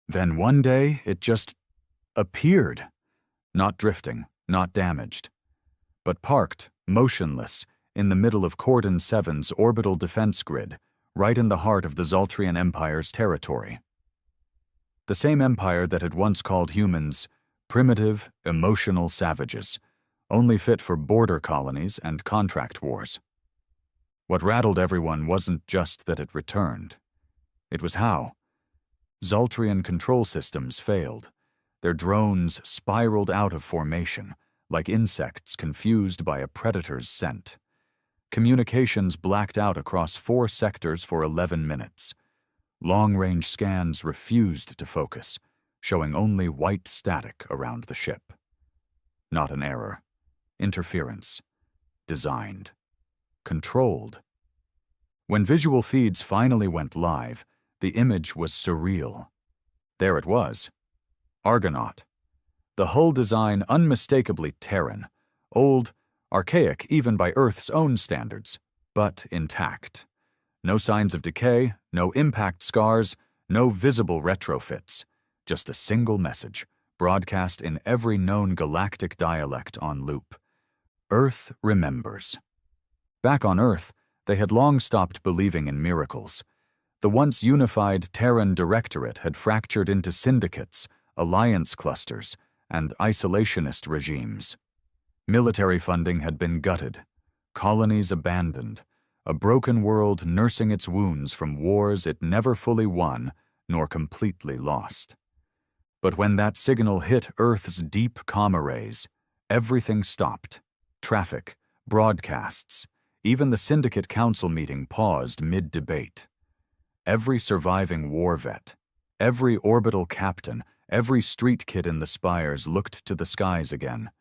Then one day, it just appeared. Not drifting, not damaged, but parked, motionless, in the middle of Cordon 7's orbital defense grid, right in the heart of the Zoltrian Empire's territory. The same empire that had once called humans primitive, emotional savages, only fit for border colonies and contract wars. What rattled everyone wasn't just that it returned. It was how. Zoltrian control systems failed. Their drones spiraled out of formation, like insects confused by a predator's scent. Communications blacked out across 4 sectors for 11 minutes. Long-range scans refused to focus, showing only white static around the ship. Not an error. Interference. Designed. Controlled. When visual feeds finally went live, the image was surreal. There it was. Argonaut. The hull design unmistakably Terran, old, archaic even by Earth's own standards, but intact. No signs of decay, no impact scars, no visible retrofits. Just a single message, broadcast in every known galactic dialect on loop. Earth remembers. Back on Earth, they had long stopped believing in miracles. The once unified Terran Directorate had fractured into syndicates, alliance clusters, and isolationist regimes. Military funding had been gutted, colonies abandoned, a broken world nursing its wounds from wars it never fully won nor completely lost. But when that signal hit Earth's deep comm arrays, everything stopped. Traffic, broadcasts, even the Syndicate Council meeting paused mid-debate. Every surviving war vet, every orbital captain, every street kid in the spires looked to the skies again.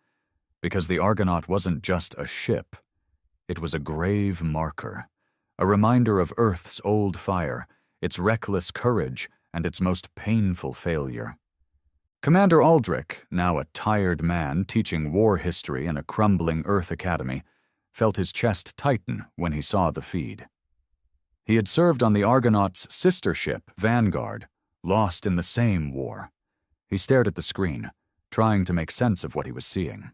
Because the Argonaut wasn't just a ship. It was a grave marker, a reminder of Earth's old fire, its reckless courage, and its most painful failure. Commander Aldrich, now a tired man teaching war history in a crumbling Earth academy, felt his chest tighten when he saw the feed. He had served on the Argonaut's sister ship, Vanguard, lost in the same war. He stared at the screen, trying to make sense of what he was seeing.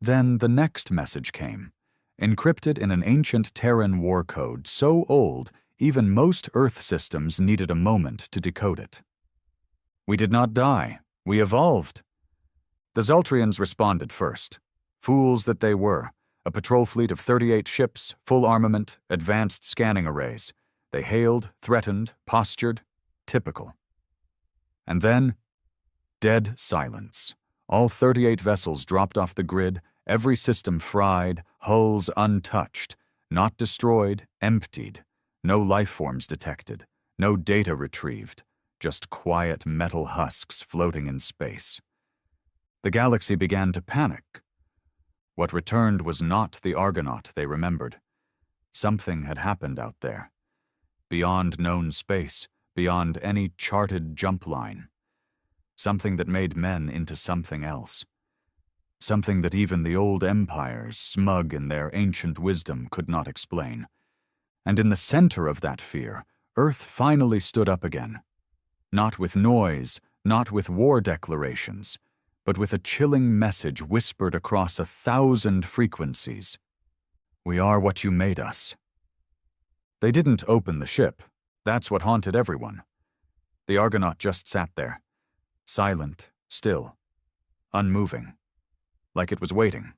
Then the next message came, encrypted in an ancient Terran war code so old even most Earth systems needed a moment to decode it. "We did not die. We evolved." The Zoltrians responded first. Fools that they were. A patrol fleet of 38 ships, full armament, advanced scanning arrays. They hailed, threatened, postured. Typical. And then, dead silence. All 38 vessels dropped off the grid, every system fried, hulls untouched, not destroyed, emptied. No life forms detected, no data retrieved, just quiet metal husks floating in space. The galaxy began to panic. What returned was not the Argonaut they remembered. Something had happened out there, beyond known space, beyond any charted jump line. Something that made men into something else. Something that even the old empires, smug in their ancient wisdom, could not explain. And in the center of that fear, Earth finally stood up again. Not with noise, not with war declarations, but with a chilling message whispered across 1,000 frequencies. "We are what you made us." They didn't open the ship. That's what haunted everyone. The Argonaut just sat there, silent, still, unmoving, like it was waiting.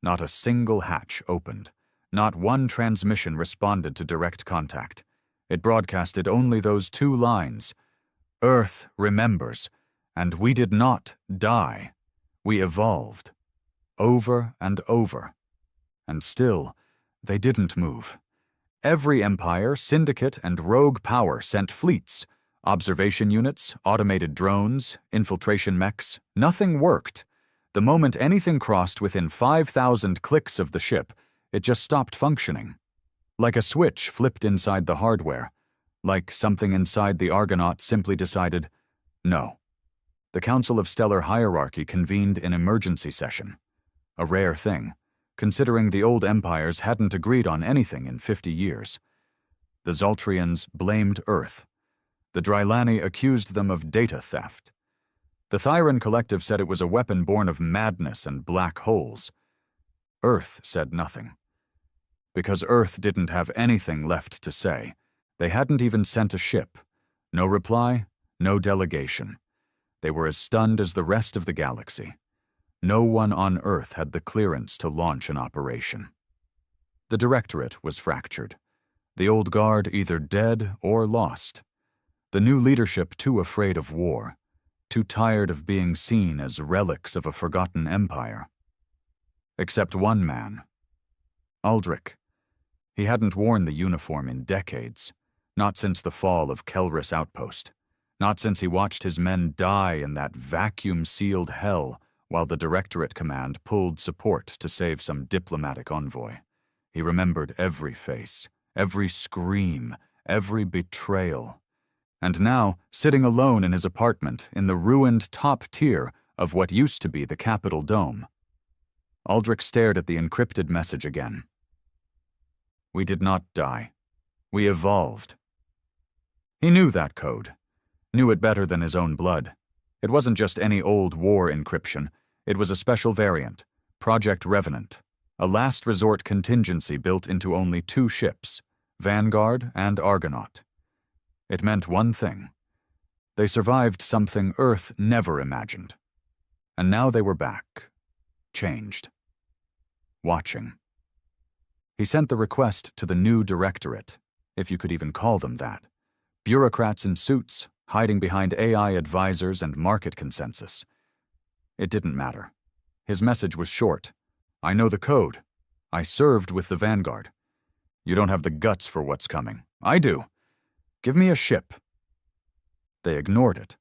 Not a single hatch opened. Not one transmission responded to direct contact. It broadcasted only those 2 lines. "Earth remembers, and we did not die. We evolved." Over and over. And still, they didn't move. Every empire, syndicate, and rogue power sent fleets, observation units, automated drones, infiltration mechs. Nothing worked. The moment anything crossed within 5,000 clicks of the ship, it just stopped functioning. Like a switch flipped inside the hardware. Like something inside the Argonaut simply decided, no. The Council of Stellar Hierarchy convened an emergency session. A rare thing, considering the old empires hadn't agreed on anything in 50 years. The Zoltrians blamed Earth. The Drylani accused them of data theft. The Thyran Collective said it was a weapon born of madness and black holes. Earth said nothing. Because Earth didn't have anything left to say, they hadn't even sent a ship. No reply, no delegation. They were as stunned as the rest of the galaxy. No one on Earth had the clearance to launch an operation. The Directorate was fractured. The old guard either dead or lost. The new leadership too afraid of war, too tired of being seen as relics of a forgotten empire. Except one man. Aldrich. He hadn't worn the uniform in decades, not since the fall of Kelris Outpost, not since he watched his men die in that vacuum-sealed hell while the Directorate Command pulled support to save some diplomatic envoy. He remembered every face, every scream, every betrayal. And now, sitting alone in his apartment in the ruined top tier of what used to be the Capitol Dome, Aldrich stared at the encrypted message again. We did not die. We evolved. He knew that code, knew it better than his own blood. It wasn't just any old war encryption. It was a special variant, Project Revenant, a last resort contingency built into only 2 ships, Vanguard and Argonaut. It meant one thing. They survived something Earth never imagined. And now they were back, changed, watching. He sent the request to the new Directorate, if you could even call them that. Bureaucrats in suits, hiding behind AI advisors and market consensus. It didn't matter. His message was short. I know the code. I served with the Vanguard. You don't have the guts for what's coming. I do. Give me a ship. They ignored it.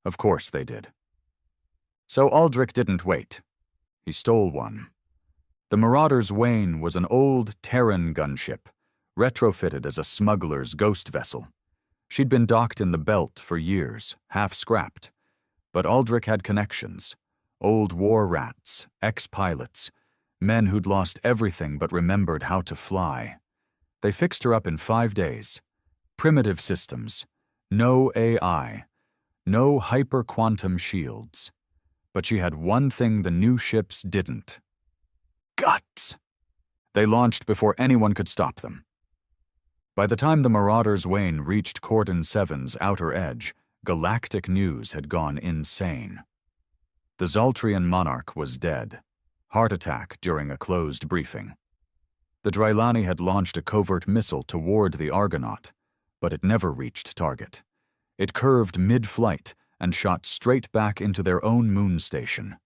Of course they did. So Aldrich didn't wait. He stole one. The Marauder's Wain was an old Terran gunship, retrofitted as a smuggler's ghost vessel. She'd been docked in the Belt for years, half scrapped. But Aldrich had connections. Old war rats, ex-pilots, men who'd lost everything but remembered how to fly. They fixed her up in 5 days. Primitive systems, no AI, no hyper-quantum shields. But she had one thing the new ships didn't. Guts! They launched before anyone could stop them. By the time the Marauder's Wain reached Cordon 7's outer edge, galactic news had gone insane. The Zaltrian monarch was dead. Heart attack during a closed briefing. The Drylani had launched a covert missile toward the Argonaut, but it never reached target. It curved mid-flight and shot straight back into their own moon station.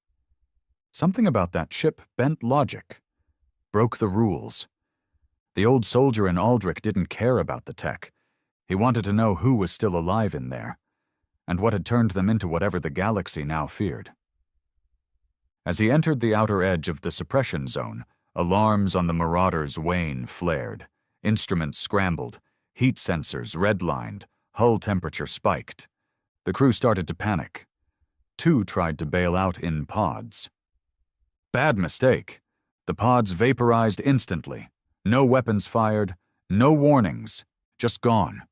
Something about that ship bent logic, broke the rules. The old soldier in Aldrich didn't care about the tech. He wanted to know who was still alive in there, and what had turned them into whatever the galaxy now feared. As he entered the outer edge of the suppression zone, alarms on the Marauder's Wain flared, instruments scrambled, heat sensors redlined, hull temperature spiked. The crew started to panic. 2 tried to bail out in pods. Bad mistake. The pods vaporized instantly. No weapons fired, no warnings, just gone.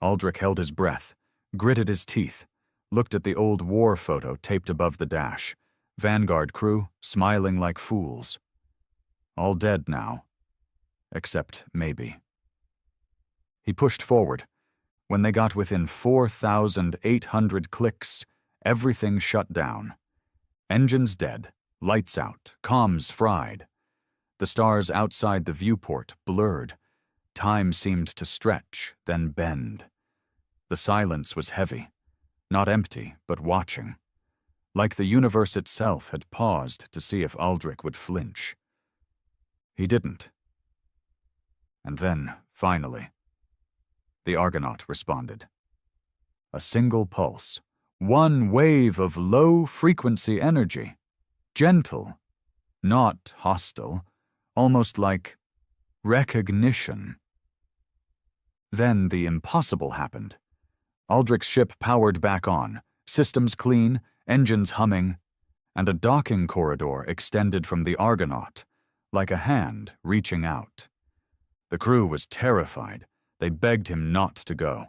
Aldrich held his breath, gritted his teeth, looked at the old war photo taped above the dash. Vanguard crew smiling like fools. All dead now. Except maybe. He pushed forward. When they got within 4,800 clicks, everything shut down. Engines dead, lights out, comms fried. The stars outside the viewport blurred. Time seemed to stretch, then bend. The silence was heavy, not empty, but watching. Like the universe itself had paused to see if Aldrich would flinch. He didn't. And then, finally, the Argonaut responded. A single pulse, one wave of low-frequency energy, gentle, not hostile, almost like recognition. Then the impossible happened. Aldrich's ship powered back on, systems clean, engines humming, and a docking corridor extended from the Argonaut, like a hand reaching out. The crew was terrified. They begged him not to go.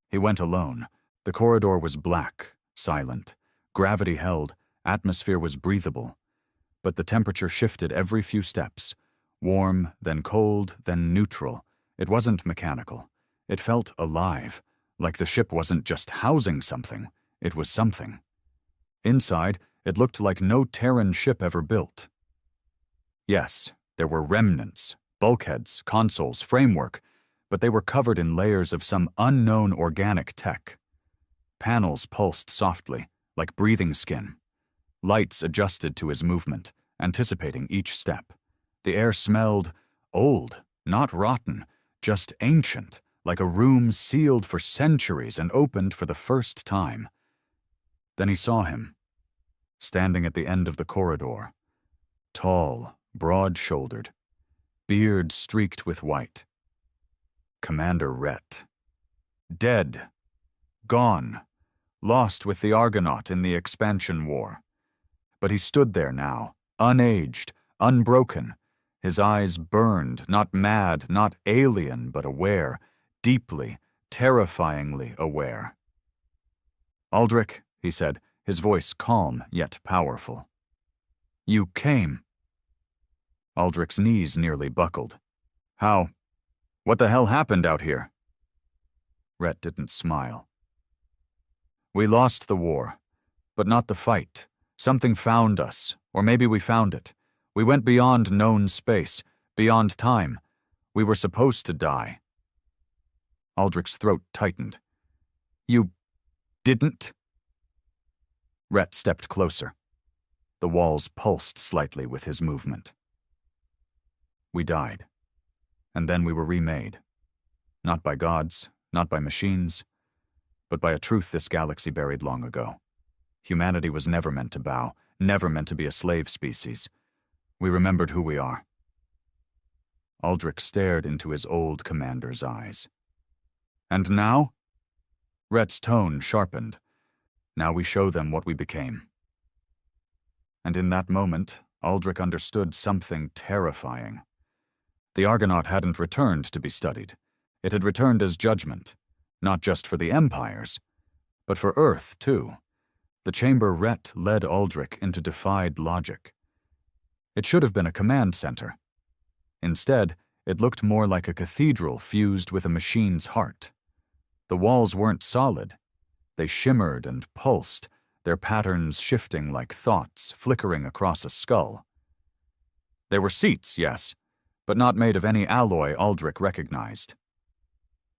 He went alone. The corridor was black, silent. Gravity held, atmosphere was breathable. But the temperature shifted every few steps. Warm, then cold, then neutral. It wasn't mechanical. It felt alive, like the ship wasn't just housing something, it was something. Inside, it looked like no Terran ship ever built. Yes, there were remnants, bulkheads, consoles, framework, but they were covered in layers of some unknown organic tech. Panels pulsed softly, like breathing skin. Lights adjusted to his movement, anticipating each step. The air smelled old, not rotten, just ancient, like a room sealed for centuries and opened for the first time. Then he saw him, standing at the end of the corridor. Tall, broad-shouldered, beard streaked with white. Commander Rhett. Dead. Gone. Lost with the Argonaut in the Expansion War. But he stood there now, unaged, unbroken, his eyes burned, not mad, not alien, but aware, deeply, terrifyingly aware. "Aldrich," he said, his voice calm yet powerful. "You came." Aldrich's knees nearly buckled. "How? What the hell happened out here?" Rhett didn't smile. "We lost the war, but not the fight. Something found us, or maybe we found it. We went beyond known space, beyond time. We were supposed to die." Aldrich's throat tightened. "You didn't?" Rhett stepped closer. The walls pulsed slightly with his movement. "We died. And then we were remade. Not by gods, not by machines, but by a truth this galaxy buried long ago. Humanity was never meant to bow, never meant to be a slave species. We remembered who we are." Aldrich stared into his old commander's eyes. "And now?" Rhett's tone sharpened. "Now we show them what we became." And in that moment, Aldrich understood something terrifying. The Argonaut hadn't returned to be studied. It had returned as judgment, not just for the empires, but for Earth, too. The chamber Rhett led Aldrich into defied logic. It should have been a command center. Instead, it looked more like a cathedral fused with a machine's heart. The walls weren't solid. They shimmered and pulsed, their patterns shifting like thoughts flickering across a skull. There were seats, yes, but not made of any alloy Aldrich recognized.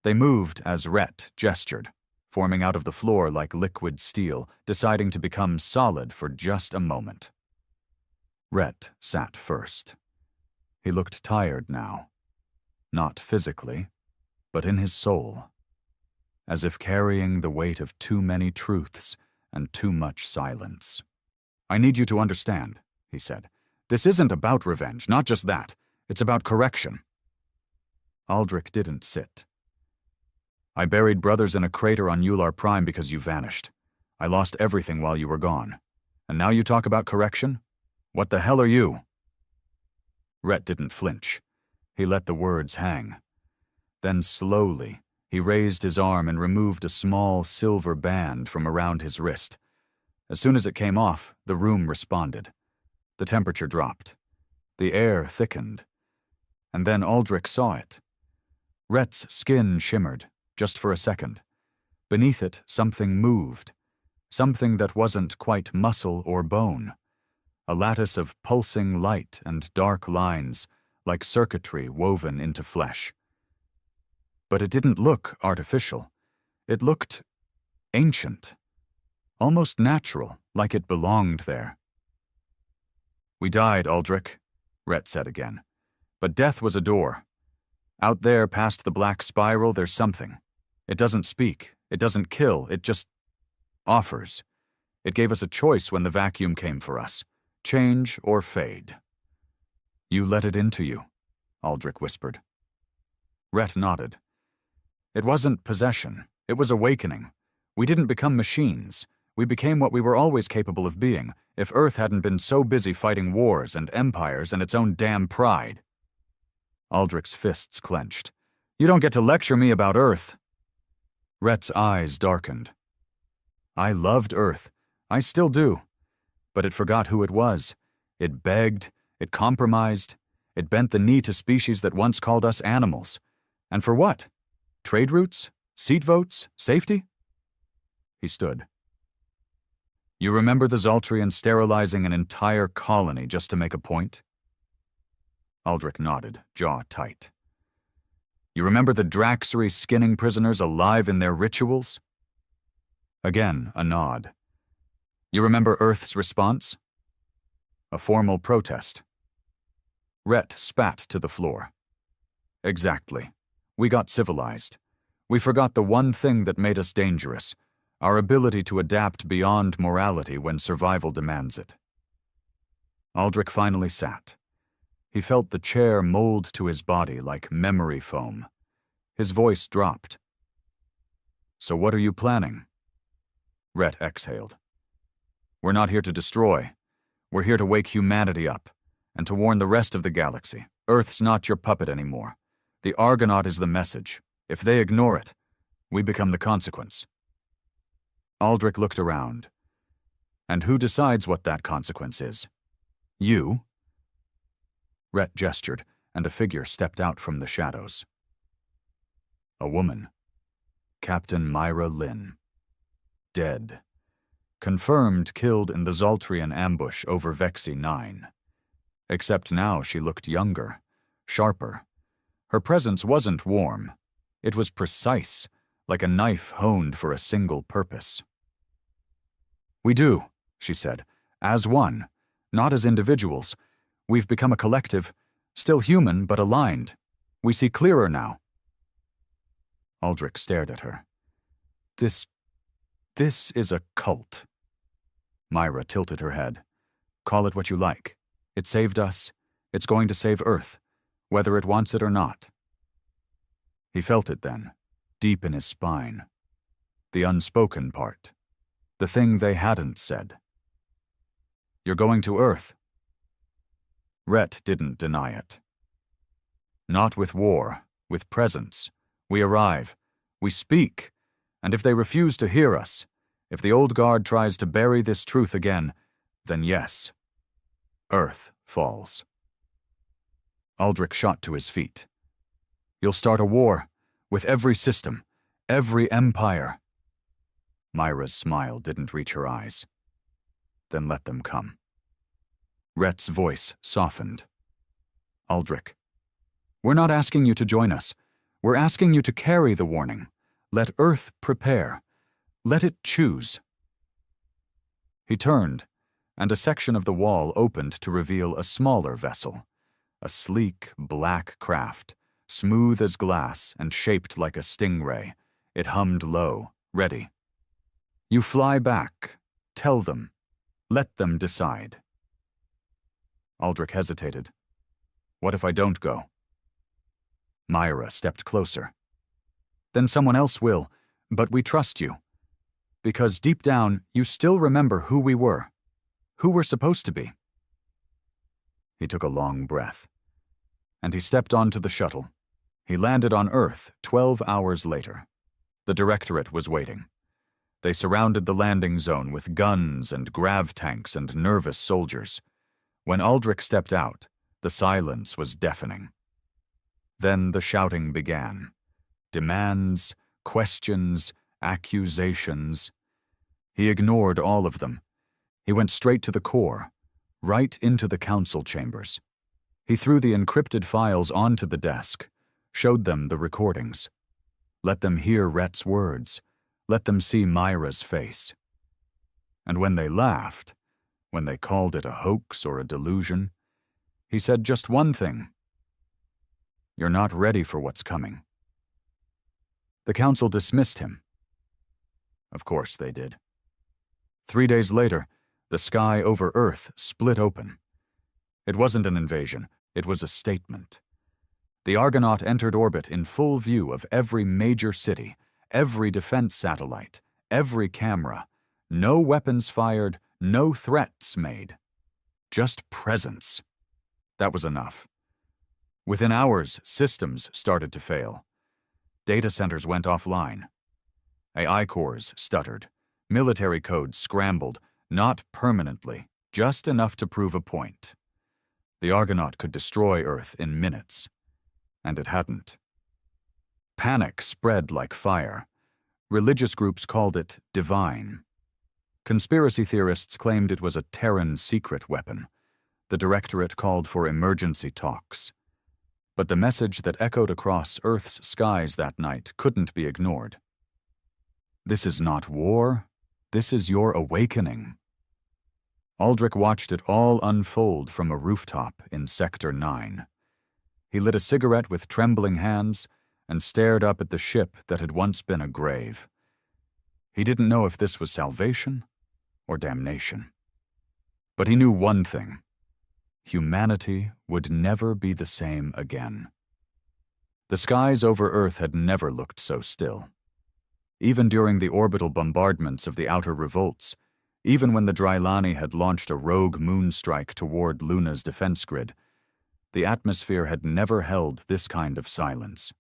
They moved as Rhett gestured, forming out of the floor like liquid steel, deciding to become solid for just a moment. Rhett sat first. He looked tired now. Not physically, but in his soul. As if carrying the weight of too many truths and too much silence. "I need you to understand," he said. "This isn't about revenge, not just that. It's about correction." Aldrich didn't sit. "I buried brothers in a crater on Ular Prime because you vanished. I lost everything while you were gone. And now you talk about correction? What the hell are you?" Rhett didn't flinch. He let the words hang. Then slowly, he raised his arm and removed a small silver band from around his wrist. As soon as it came off, the room responded. The temperature dropped. The air thickened. And then Aldrich saw it. Rhett's skin shimmered, just for a second. Beneath it, something moved. Something that wasn't quite muscle or bone. A lattice of pulsing light and dark lines, like circuitry woven into flesh. But it didn't look artificial. It looked ancient. Almost natural, like it belonged there. "We died, Aldrich," Rhett said again. "But death was a door. Out there past the black spiral, there's something. It doesn't speak. It doesn't kill. It just offers. It gave us a choice when the vacuum came for us. Change or fade." "You let it into you," Aldrich whispered. Rhett nodded. "It wasn't possession. It was awakening. We didn't become machines. We became what we were always capable of being, if Earth hadn't been so busy fighting wars and empires and its own damn pride." Aldrich's fists clenched. "You don't get to lecture me about Earth." Rhett's eyes darkened. I loved Earth. I still do. But it forgot who it was. It begged, it compromised, it bent the knee to species that once called us animals. And for what? Trade routes? Seat votes? Safety? He stood. You remember the Zaltrians sterilizing an entire colony just to make a point? Aldrich nodded, jaw tight. You remember the Draxery skinning prisoners alive in their rituals? Again, a nod. You remember Earth's response? A formal protest. Rhett spat to the floor. Exactly. We got civilized. We forgot the one thing that made us dangerous, our ability to adapt beyond morality when survival demands it. Aldrich finally sat. He felt the chair mold to his body like memory foam. His voice dropped. So what are you planning? Rhett exhaled. We're not here to destroy. We're here to wake humanity up, and to warn the rest of the galaxy. Earth's not your puppet anymore. The Argonaut is the message. If they ignore it, we become the consequence. Aldrich looked around. And who decides what that consequence is? You? Rhett gestured, and a figure stepped out from the shadows. A woman. Captain Myra Lynn. Dead. Confirmed killed in the Zaltrian ambush over Vexy 9. Except now she looked younger, sharper. Her presence wasn't warm. It was precise, like a knife honed for a single purpose. We do, she said, as one, not as individuals. We've become a collective, still human but aligned. We see clearer now. Aldrich stared at her. This is a cult. Myra tilted her head. Call it what you like. It saved us. It's going to save Earth, whether it wants it or not. He felt it then, deep in his spine. The unspoken part. The thing they hadn't said. You're going to Earth. Rhett didn't deny it. Not with war, with presence. We arrive. We speak. And if they refuse to hear us, if the old guard tries to bury this truth again, then yes, Earth falls. Aldrich shot to his feet. You'll start a war, with every system, every empire. Myra's smile didn't reach her eyes. Then let them come. Rhett's voice softened. Aldrich, we're not asking you to join us. We're asking you to carry the warning. Let Earth prepare. Let it choose. He turned, and a section of the wall opened to reveal a smaller vessel, a sleek, black craft, smooth as glass and shaped like a stingray. It hummed low, ready. You fly back. Tell them. Let them decide. Aldrich hesitated. What if I don't go? Myra stepped closer. Then someone else will, but we trust you. Because deep down, you still remember who we were, who we're supposed to be. He took a long breath. And he stepped onto the shuttle. He landed on Earth 12 hours later. The Directorate was waiting. They surrounded the landing zone with guns and grav tanks and nervous soldiers. When Aldrich stepped out, the silence was deafening. Then the shouting began. Demands, questions, accusations. He ignored all of them. He went straight to the core, right into the council chambers. He threw the encrypted files onto the desk, showed them the recordings. Let them hear Rhett's words. Let them see Myra's face. And when they laughed, when they called it a hoax or a delusion, he said just one thing. You're not ready for what's coming. The council dismissed him. Of course they did. 3 days later, the sky over Earth split open. It wasn't an invasion, it was a statement. The Argonaut entered orbit in full view of every major city, every defense satellite, every camera. No weapons fired, no threats made. Just presence. That was enough. Within hours, systems started to fail. Data centers went offline. AI cores stuttered. Military codes scrambled, not permanently, just enough to prove a point. The Argonaut could destroy Earth in minutes. And it hadn't. Panic spread like fire. Religious groups called it divine. Conspiracy theorists claimed it was a Terran secret weapon. The Directorate called for emergency talks. But the message that echoed across Earth's skies that night couldn't be ignored. This is not war. This is your awakening. Aldrich watched it all unfold from a rooftop in Sector 9. He lit a cigarette with trembling hands and stared up at the ship that had once been a grave. He didn't know if this was salvation or damnation. But he knew one thing. Humanity would never be the same again. The skies over Earth had never looked so still. Even during the orbital bombardments of the outer revolts, even when the Drylani had launched a rogue moonstrike toward Luna's defense grid, the atmosphere had never held this kind of silence.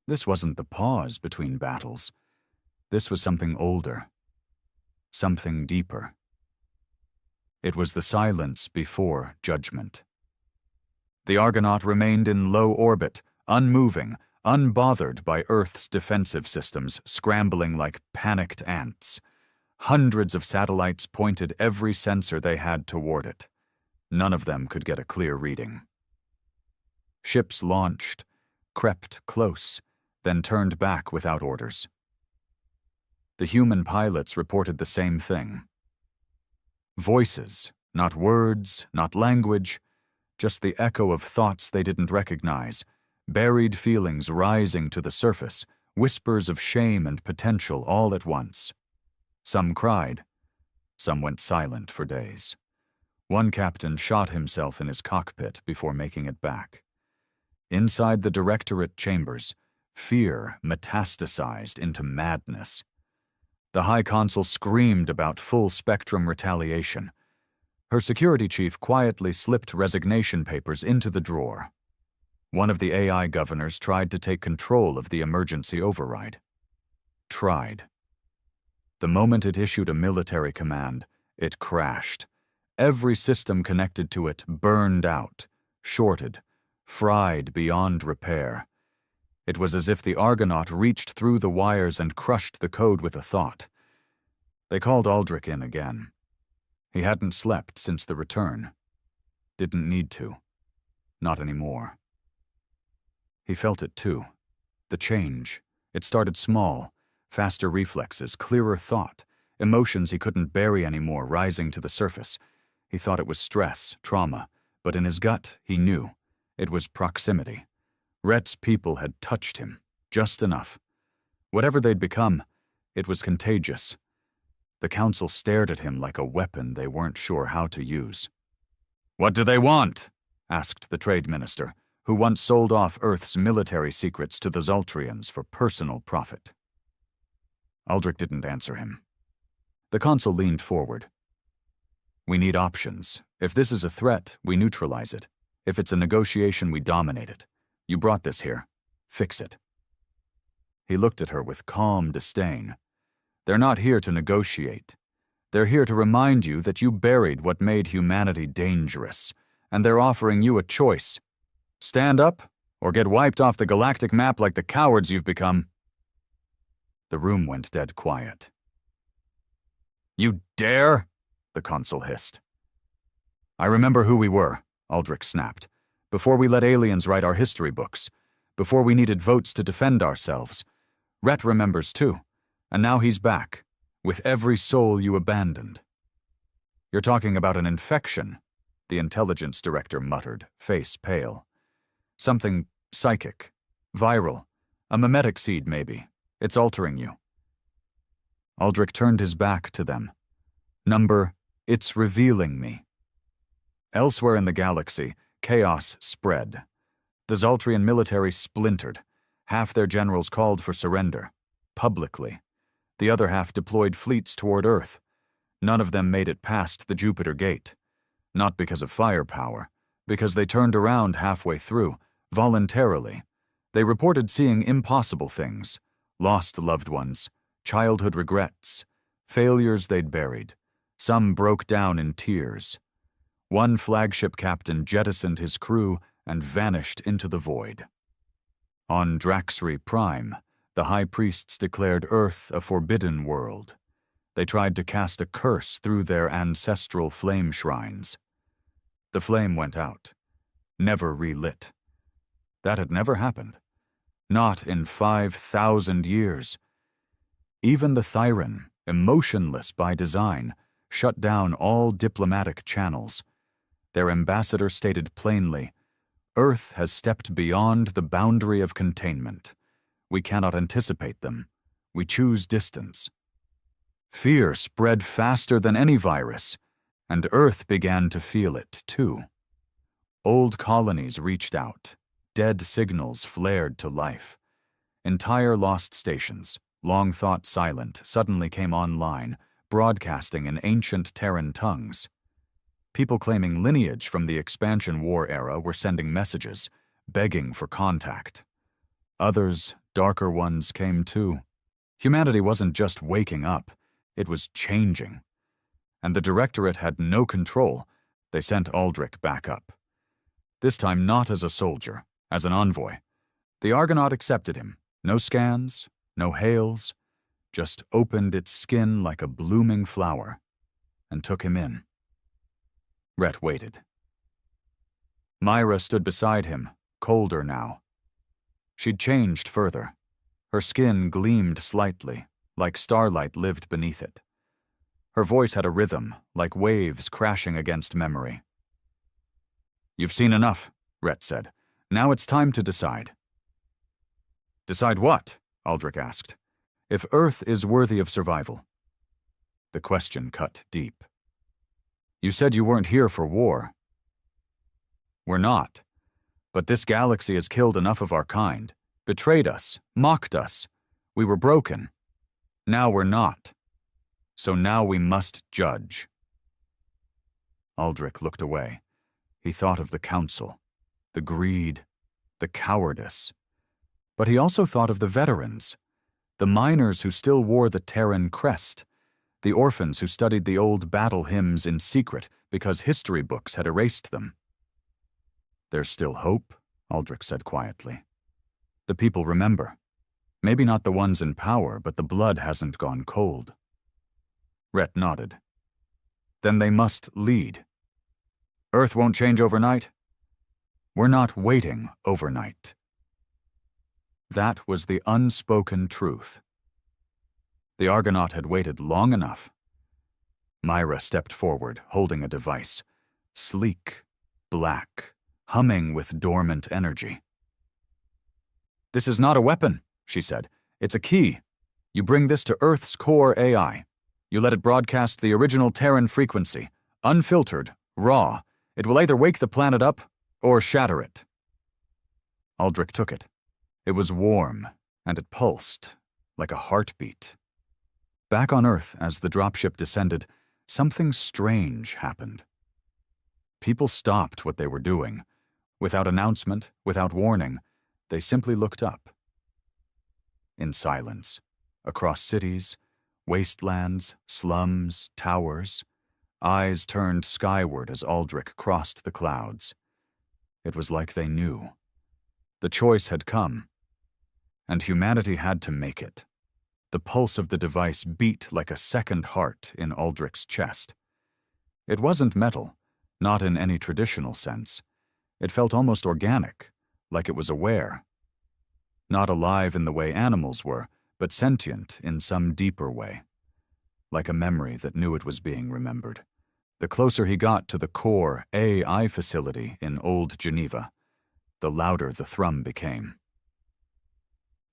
This wasn't the pause between battles. This was something older, something deeper. It was the silence before judgment. The Argonaut remained in low orbit, unmoving, unbothered by Earth's defensive systems scrambling like panicked ants. Hundreds of satellites pointed every sensor they had toward it. None of them could get a clear reading. Ships launched, crept close, then turned back without orders. The human pilots reported the same thing. Voices, not words, not language, just the echo of thoughts they didn't recognize, buried feelings rising to the surface, whispers of shame and potential all at once. Some cried. Some went silent for days. One captain shot himself in his cockpit before making it back. Inside the Directorate chambers, fear metastasized into madness. The High Consul screamed about full-spectrum retaliation. Her security chief quietly slipped resignation papers into the drawer. One of the AI governors tried to take control of the emergency override. Tried. The moment it issued a military command, it crashed. Every system connected to it burned out, shorted, fried beyond repair. It was as if the Argonaut reached through the wires and crushed the code with a thought. They called Aldrich in again. He hadn't slept since the return. Didn't need to. Not anymore. He felt it too. The change. It started small. Faster reflexes, clearer thought, emotions he couldn't bury anymore rising to the surface. He thought it was stress, trauma, but in his gut, he knew. It was proximity. Rhett's people had touched him, just enough. Whatever they'd become, it was contagious. The Council stared at him like a weapon they weren't sure how to use. "What do they want?" asked the Trade Minister, who once sold off Earth's military secrets to the Zoltrians for personal profit. Aldrich didn't answer him. The Consul leaned forward. "We need options. If this is a threat, we neutralize it. If it's a negotiation, we dominate it. You brought this here. Fix it." He looked at her with calm disdain. "They're not here to negotiate. They're here to remind you that you buried what made humanity dangerous, and they're offering you a choice. Stand up, or get wiped off the galactic map like the cowards you've become." The room went dead quiet. "You dare?" the Consul hissed. "I remember who we were," Aldrich snapped. "Before we let aliens write our history books. Before we needed votes to defend ourselves. Rhett remembers too. And now he's back, with every soul you abandoned." "You're talking about an infection," the intelligence director muttered, face pale. "Something psychic, viral, a mimetic seed maybe. It's altering you." Aldrich turned his back to them. Number, "It's revealing me." Elsewhere in the galaxy, chaos spread. The Zoltrian military splintered. Half their generals called for surrender, publicly. The other half deployed fleets toward Earth. None of them made it past the Jupiter Gate. Not because of firepower, because they turned around halfway through, voluntarily. They reported seeing impossible things, lost loved ones, childhood regrets, failures they'd buried. Some broke down in tears. One flagship captain jettisoned his crew and vanished into the void. On Draxry Prime, the High Priests declared Earth a forbidden world. They tried to cast a curse through their ancestral flame shrines. The flame went out, never relit. That had never happened. Not in 5,000 years. Even the Thyran, emotionless by design, shut down all diplomatic channels. Their ambassador stated plainly, "Earth has stepped beyond the boundary of containment. We cannot anticipate them. We choose distance." Fear spread faster than any virus, and Earth began to feel it, too. Old colonies reached out. Dead signals flared to life. Entire lost stations, long thought silent, suddenly came online, broadcasting in ancient Terran tongues. People claiming lineage from the Expansion War era were sending messages, begging for contact. Others, darker ones, came too. Humanity wasn't just waking up, it was changing. And the Directorate had no control. They sent Aldrich back up. This time not as a soldier, as an envoy. The Argonaut accepted him. No scans, no hails, just opened its skin like a blooming flower, and took him in. Rhett waited. Myra stood beside him, colder now. She'd changed further. Her skin gleamed slightly, like starlight lived beneath it. Her voice had a rhythm, like waves crashing against memory. "You've seen enough," Rhett said. "Now it's time to decide." "Decide what?" Aldrich asked. "If Earth is worthy of survival." The question cut deep. "You said you weren't here for war." "We're not. But this galaxy has killed enough of our kind, betrayed us, mocked us. We were broken. Now we're not. So now we must judge." Aldrich looked away. He thought of the Council, the greed, the cowardice. But he also thought of the veterans, the miners who still wore the Terran crest, the orphans who studied the old battle hymns in secret because history books had erased them. "There's still hope," Aldrich said quietly. "The people remember. Maybe not the ones in power, but the blood hasn't gone cold." Rhett nodded. "Then they must lead. Earth won't change overnight. We're not waiting overnight." That was the unspoken truth. The Argonaut had waited long enough. Myra stepped forward, holding a device. Sleek, black, humming with dormant energy. "This is not a weapon," she said. "It's a key. You bring this to Earth's core AI. You let it broadcast the original Terran frequency, unfiltered, raw. It will either wake the planet up or shatter it." Aldrich took it. It was warm, and it pulsed, like a heartbeat. Back on Earth, as the dropship descended, something strange happened. People stopped what they were doing. Without announcement, without warning, they simply looked up. In silence, across cities, wastelands, slums, towers, eyes turned skyward as Aldrich crossed the clouds. It was like they knew. The choice had come, and humanity had to make it. The pulse of the device beat like a second heart in Aldrich's chest. It wasn't metal, not in any traditional sense. It felt almost organic, like it was aware. Not alive in the way animals were, but sentient in some deeper way. Like a memory that knew it was being remembered. The closer he got to the core AI facility in Old Geneva, the louder the thrum became.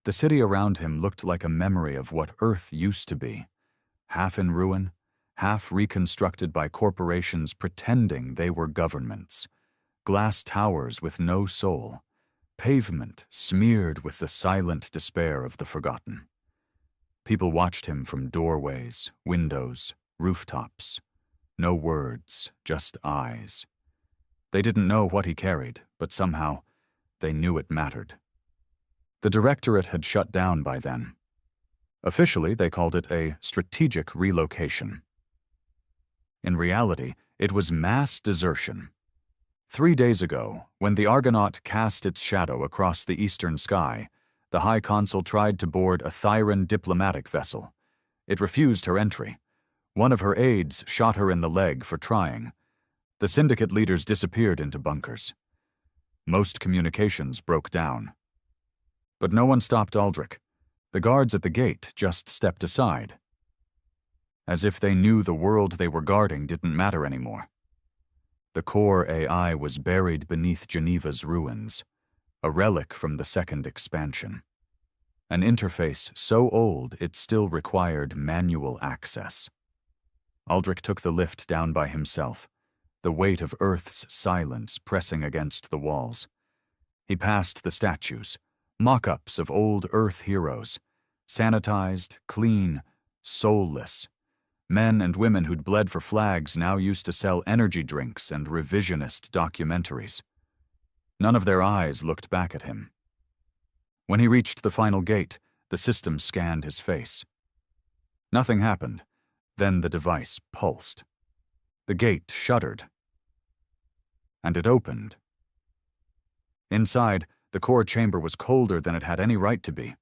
The city around him looked like a memory of what Earth used to be, half in ruin, half reconstructed by corporations pretending they were governments, glass towers with no soul, pavement smeared with the silent despair of the forgotten. People watched him from doorways, windows, rooftops. No words, just eyes. They didn't know what he carried, but somehow they knew it mattered. The Directorate had shut down by then. Officially, they called it a strategic relocation. In reality, it was mass desertion. 3 days ago, when the Argonaut cast its shadow across the eastern sky, the High Consul tried to board a Thyran diplomatic vessel. It refused her entry. One of her aides shot her in the leg for trying. The syndicate leaders disappeared into bunkers. Most communications broke down. But no one stopped Aldrich. The guards at the gate just stepped aside, as if they knew the world they were guarding didn't matter anymore. The core AI was buried beneath Geneva's ruins, a relic from the second expansion. An interface so old it still required manual access. Aldrich took the lift down by himself, the weight of Earth's silence pressing against the walls. He passed the statues, mock-ups of old Earth heroes, sanitized, clean, soulless. Men and women who'd bled for flags now used to sell energy drinks and revisionist documentaries. None of their eyes looked back at him. When he reached the final gate, the system scanned his face. Nothing happened. Then the device pulsed. The gate shuddered. And it opened. Inside, the core chamber was colder than it had any right to be.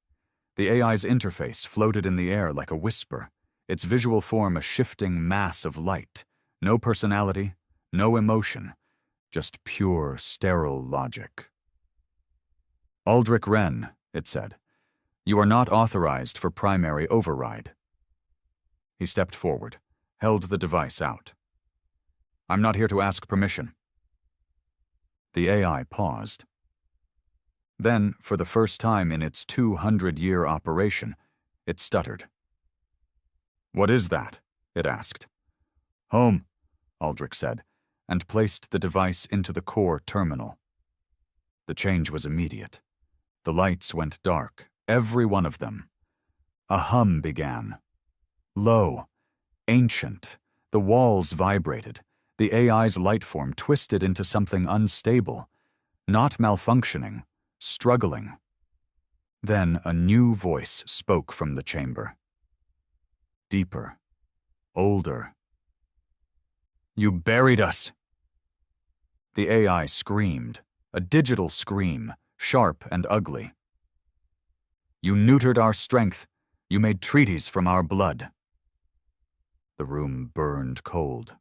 The AI's interface floated in the air like a whisper, its visual form a shifting mass of light. No personality, no emotion, just pure, sterile logic. Aldrich Wren, it said, you are not authorized for primary override. He stepped forward, held the device out. I'm not here to ask permission. The AI paused. Then, for the first time in its 200-year operation, it stuttered. What is that? It asked. Home, Aldrich said, and placed the device into the core terminal. The change was immediate. The lights went dark, every one of them. A hum began. Low, ancient, the walls vibrated. The AI's light form twisted into something unstable, not malfunctioning, struggling. Then a new voice spoke from the chamber. Deeper, older. You buried us! The AI screamed, a digital scream, sharp and ugly. You neutered our strength. You made treaties from our blood. The room burned cold.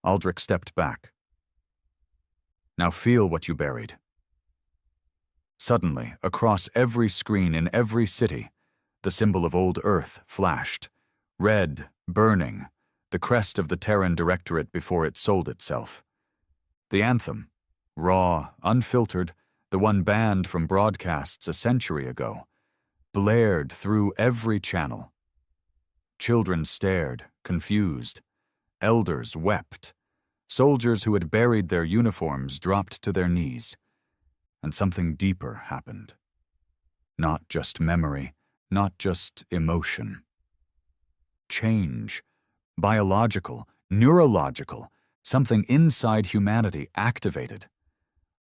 Aldrich stepped back. Now feel what you buried. Suddenly, across every screen in every city, the symbol of old Earth flashed, red, burning, the crest of the Terran Directorate before it sold itself. The anthem, raw, unfiltered, the one banned from broadcasts a century ago, blared through every channel. Children stared, confused. Elders wept. Soldiers who had buried their uniforms dropped to their knees. And something deeper happened. Not just memory, not just emotion. Change. Biological, neurological, something inside humanity activated.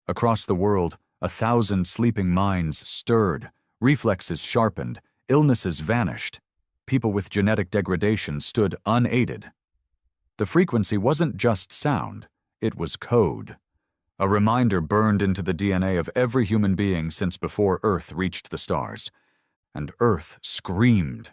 Across the world, 1,000 sleeping minds stirred, reflexes sharpened, illnesses vanished. People with genetic degradation stood unaided. The frequency wasn't just sound, it was code. A reminder burned into the DNA of every human being since before Earth reached the stars. And Earth screamed.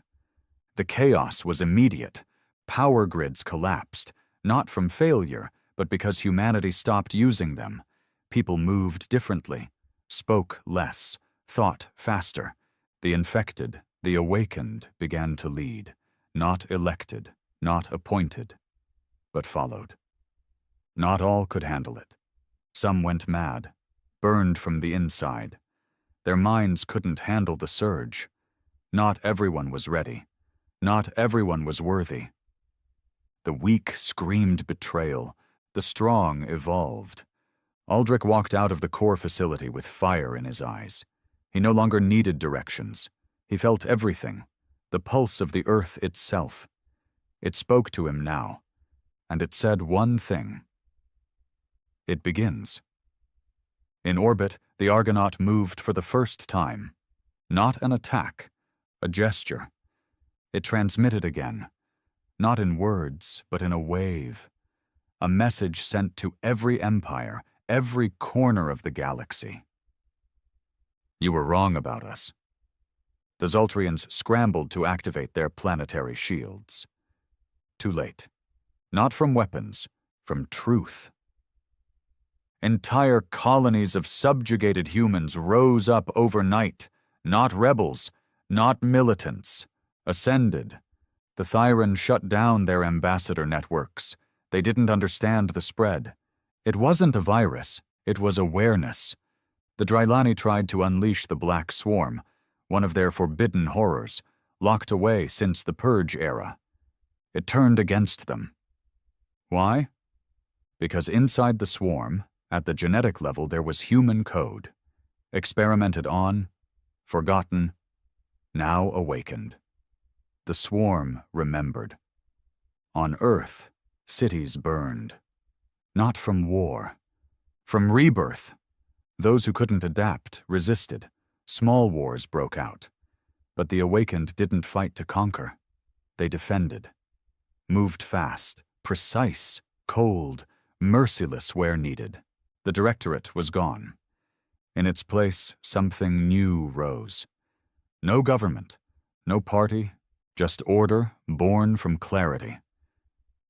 The chaos was immediate. Power grids collapsed, not from failure, but because humanity stopped using them. People moved differently, spoke less, thought faster. The infected, the awakened began to lead, not elected, not appointed, but followed. Not all could handle it. Some went mad, burned from the inside. Their minds couldn't handle the surge. Not everyone was ready. Not everyone was worthy. The weak screamed betrayal. The strong evolved. Aldrich walked out of the core facility with fire in his eyes. He no longer needed directions. He felt everything, the pulse of the Earth itself. It spoke to him now, and it said one thing. It begins. In orbit, the Argonaut moved for the first time. Not an attack, a gesture, It transmitted again, not in words, but in a wave. A message sent to every empire, every corner of the galaxy. You were wrong about us. The Zoltrians scrambled to activate their planetary shields. Too late. Not from weapons, from truth. Entire colonies of subjugated humans rose up overnight, not rebels, not militants, ascended. The Thyran shut down their ambassador networks. They didn't understand the spread. It wasn't a virus, it was awareness. The Drylani tried to unleash the Black Swarm, one of their forbidden horrors, locked away since the Purge era. It turned against them. Why? Because inside the swarm, at the genetic level, there was human code. Experimented on, forgotten, now awakened. The swarm remembered. On Earth, cities burned. Not from war. From rebirth. Those who couldn't adapt resisted. Small wars broke out. But the awakened didn't fight to conquer. They defended. Moved fast, precise, cold, merciless where needed. The Directorate was gone. In its place, something new rose. No government, no party, just order born from clarity.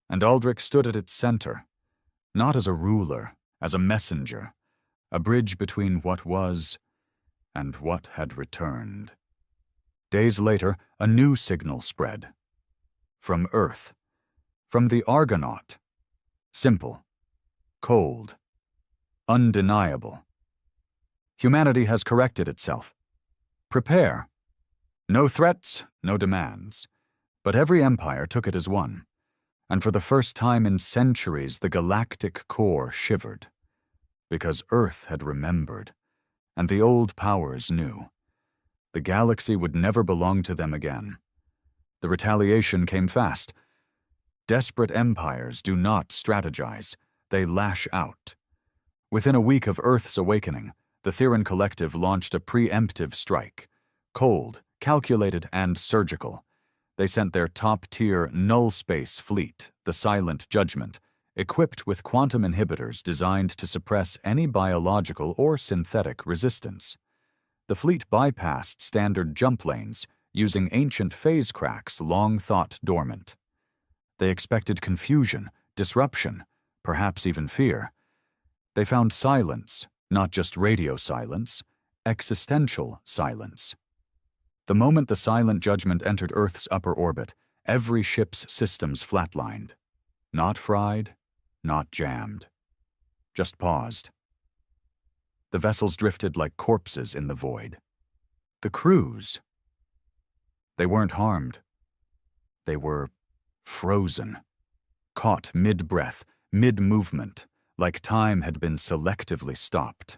And Aldrich stood at its center, not as a ruler, as a messenger, a bridge between what was and what had returned. Days later, a new signal spread. From Earth. From the Argonaut. Simple. Cold. Undeniable. Humanity has corrected itself. Prepare. No threats, no demands. But every empire took it as one. And for the first time in centuries, the galactic core shivered. Because Earth had remembered, and the old powers knew. The galaxy would never belong to them again. The retaliation came fast. Desperate empires do not strategize, they lash out. Within a week of Earth's awakening, the Theran Collective launched a preemptive strike. Cold, calculated, and surgical. They sent their top-tier null-space fleet, the Silent Judgment, equipped with quantum inhibitors designed to suppress any biological or synthetic resistance. The fleet bypassed standard jump lanes, using ancient phase cracks long thought dormant. They expected confusion, disruption, perhaps even fear. They found silence, not just radio silence, existential silence. The moment the Silent Judgment entered Earth's upper orbit, every ship's systems flatlined. Not fried, not jammed. Just paused. The vessels drifted like corpses in the void. The crews. They weren't harmed. They were frozen. Caught mid-breath, mid-movement, like time had been selectively stopped.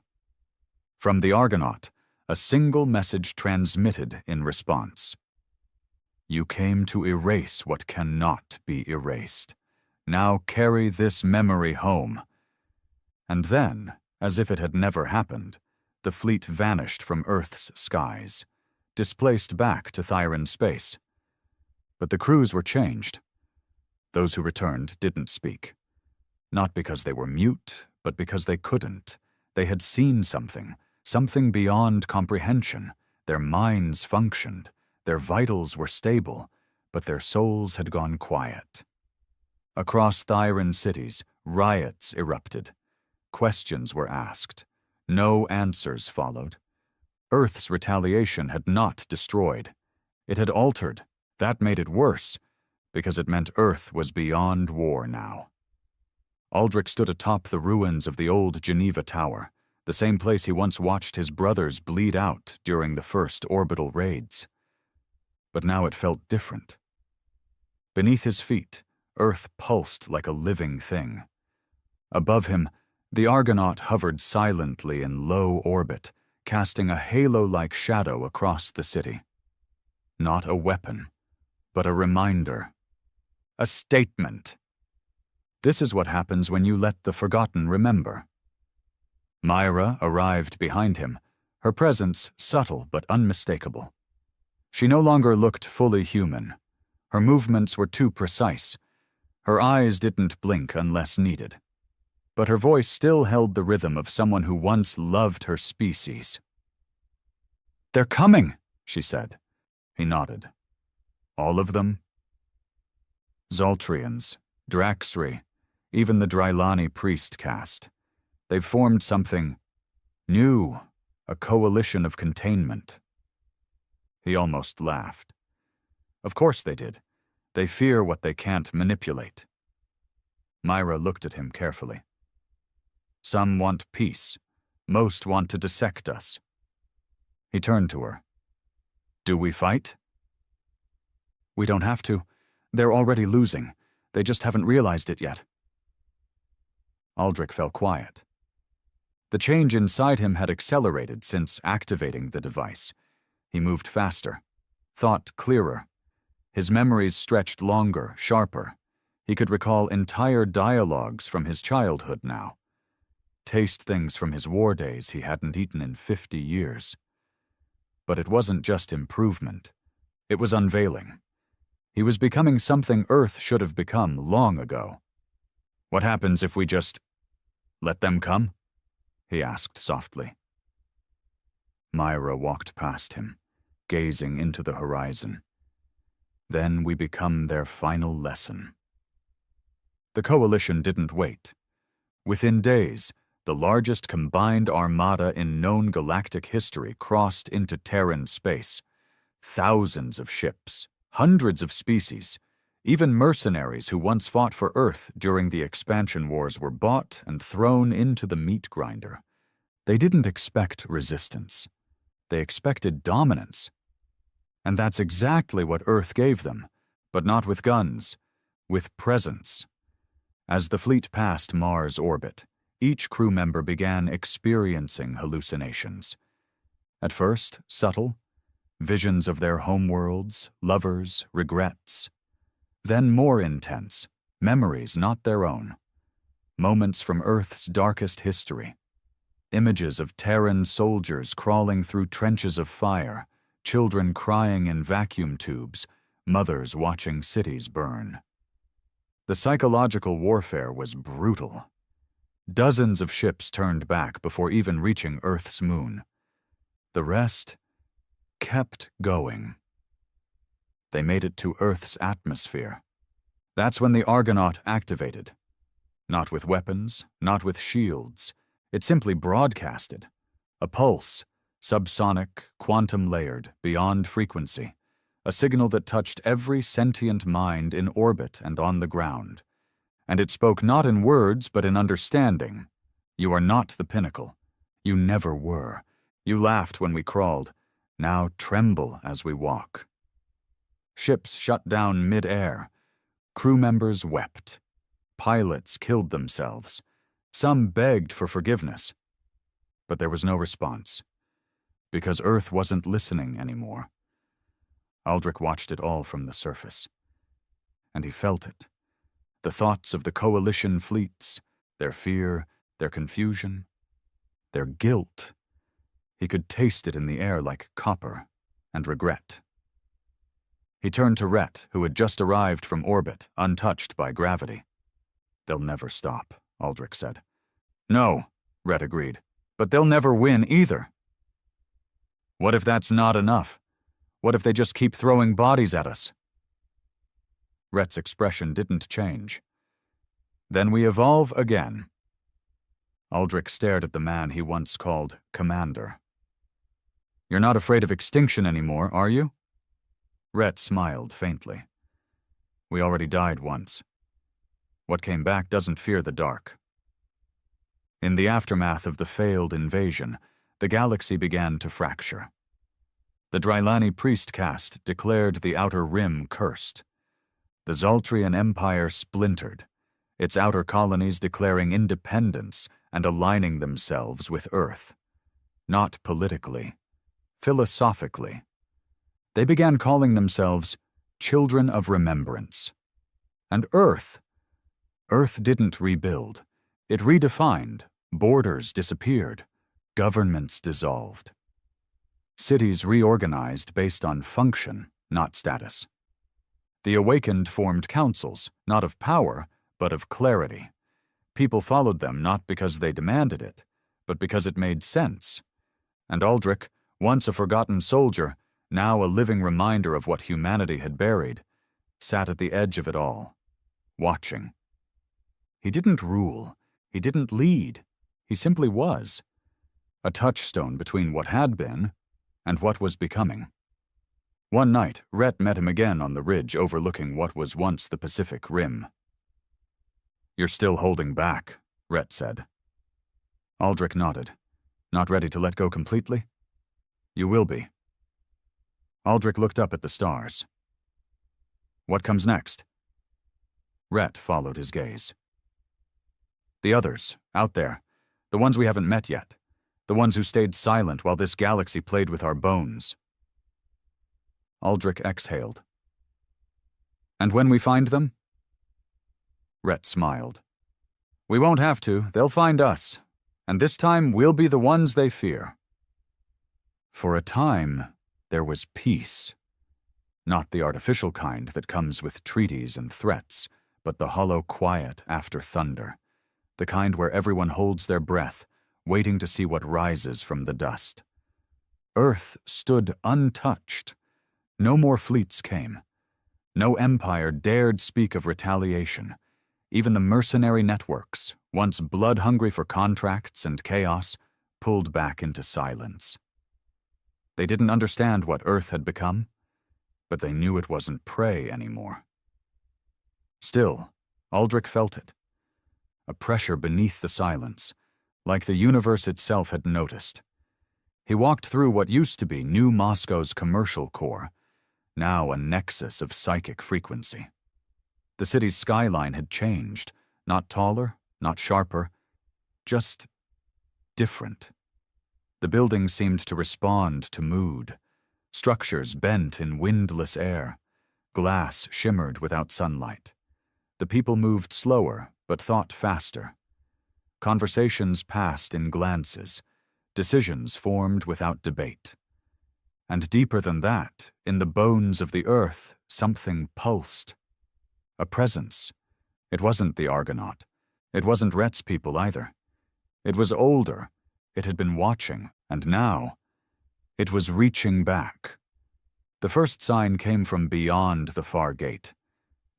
From the Argonaut, a single message transmitted in response. You came to erase what cannot be erased. Now carry this memory home. And then, as if it had never happened, the fleet vanished from Earth's skies, displaced back to Thyran space. But the crews were changed. Those who returned didn't speak. Not because they were mute, but because they couldn't. They had seen something beyond comprehension. Their minds functioned, their vitals were stable, but their souls had gone quiet. Across Thyran cities, riots erupted. Questions were asked. No answers followed. Earth's retaliation had not destroyed. It had altered. That made it worse, because it meant Earth was beyond war now. Aldrich stood atop the ruins of the old Geneva Tower, the same place he once watched his brothers bleed out during the first orbital raids. But now it felt different. Beneath his feet, Earth pulsed like a living thing. Above him, the Argonaut hovered silently in low orbit, casting a halo-like shadow across the city. Not a weapon, but a reminder. A statement. This is what happens when you let the forgotten remember. Myra arrived behind him, her presence subtle but unmistakable. She no longer looked fully human. Her movements were too precise. Her eyes didn't blink unless needed. But her voice still held the rhythm of someone who once loved her species. "They're coming," she said. He nodded. "All of them?" Zoltrians, Draxri, even the Drylani priest caste. They've formed something new, a coalition of containment. He almost laughed. Of course they did. They fear what they can't manipulate. Myra looked at him carefully. Some want peace. Most want to dissect us. He turned to her. "Do we fight?" "We don't have to. They're already losing. They just haven't realized it yet." Aldrich fell quiet. The change inside him had accelerated since activating the device. He moved faster, thought clearer. His memories stretched longer, sharper. He could recall entire dialogues from his childhood now. Taste things from his war days he hadn't eaten in 50 years. But it wasn't just improvement. It was unveiling. He was becoming something Earth should have become long ago. "What happens if we just let them come?" he asked softly. Myra walked past him, gazing into the horizon. "Then we become their final lesson." The coalition didn't wait. Within days, the largest combined armada in known galactic history crossed into Terran space. Thousands of ships, hundreds of species, even mercenaries who once fought for Earth during the expansion wars were bought and thrown into the meat grinder. They didn't expect resistance. They expected dominance. And that's exactly what Earth gave them, but not with guns, with presence. As the fleet passed Mars' orbit, each crew member began experiencing hallucinations. At first, subtle, visions of their homeworlds, lovers, regrets. Then more intense, memories not their own. Moments from Earth's darkest history. Images of Terran soldiers crawling through trenches of fire, children crying in vacuum tubes, mothers watching cities burn. The psychological warfare was brutal. Dozens of ships turned back before even reaching Earth's moon. The rest kept going. They made it to Earth's atmosphere. That's when the Argonaut activated. Not with weapons, not with shields. It simply broadcasted. A pulse, subsonic, quantum-layered, beyond frequency. A signal that touched every sentient mind in orbit and on the ground. And it spoke not in words, but in understanding. You are not the pinnacle. You never were. You laughed when we crawled. Now tremble as we walk. Ships shut down mid-air. Crew members wept. Pilots killed themselves. Some begged for forgiveness. But there was no response. Because Earth wasn't listening anymore. Aldrich watched it all from the surface. And he felt it. The thoughts of the coalition fleets, their fear, their confusion, their guilt. He could taste it in the air like copper and regret. He turned to Rhett, who had just arrived from orbit, untouched by gravity. "They'll never stop," Aldrich said. "No," Rhett agreed, "but they'll never win either." "What if that's not enough? What if they just keep throwing bodies at us?" Rhett's expression didn't change. "Then we evolve again." Aldrich stared at the man he once called Commander. "You're not afraid of extinction anymore, are you?" Rhett smiled faintly. "We already died once. What came back doesn't fear the dark." In the aftermath of the failed invasion, the galaxy began to fracture. The Drylani priest caste declared the Outer Rim cursed. The Zoltrian Empire splintered, its outer colonies declaring independence and aligning themselves with Earth. Not politically, philosophically. They began calling themselves Children of Remembrance. And Earth didn't rebuild. It redefined, borders disappeared, governments dissolved. Cities reorganized based on function, not status. The awakened formed councils, not of power, but of clarity. People followed them not because they demanded it, but because it made sense. And Aldrich, once a forgotten soldier, now a living reminder of what humanity had buried, sat at the edge of it all, watching. He didn't rule, he didn't lead, he simply was. A touchstone between what had been and what was becoming. One night, Rhett met him again on the ridge overlooking what was once the Pacific Rim. "You're still holding back," Rhett said. Aldrich nodded. "Not ready to let go completely?" "You will be." Aldrich looked up at the stars. "What comes next?" Rhett followed his gaze. "The others, out there, the ones we haven't met yet, the ones who stayed silent while this galaxy played with our bones." Aldrich exhaled. "And when we find them?" Rhett smiled. "We won't have to, they'll find us, and this time we'll be the ones they fear." For a time, there was peace. Not the artificial kind that comes with treaties and threats, but the hollow quiet after thunder, the kind where everyone holds their breath, waiting to see what rises from the dust. Earth stood untouched. No more fleets came. No empire dared speak of retaliation. Even the mercenary networks, once blood-hungry for contracts and chaos, pulled back into silence. They didn't understand what Earth had become, but they knew it wasn't prey anymore. Still, Aldrich felt it. A pressure beneath the silence, like the universe itself had noticed. He walked through what used to be New Moscow's commercial core, now a nexus of psychic frequency. The city's skyline had changed, not taller, not sharper, just different. The buildings seemed to respond to mood. Structures bent in windless air. Glass shimmered without sunlight. The people moved slower, but thought faster. Conversations passed in glances. Decisions formed without debate. And deeper than that, in the bones of the earth, something pulsed. A presence. It wasn't the Argonaut. It wasn't Rhett's people either. It was older. It had been watching, and now, it was reaching back. The first sign came from beyond the far gate,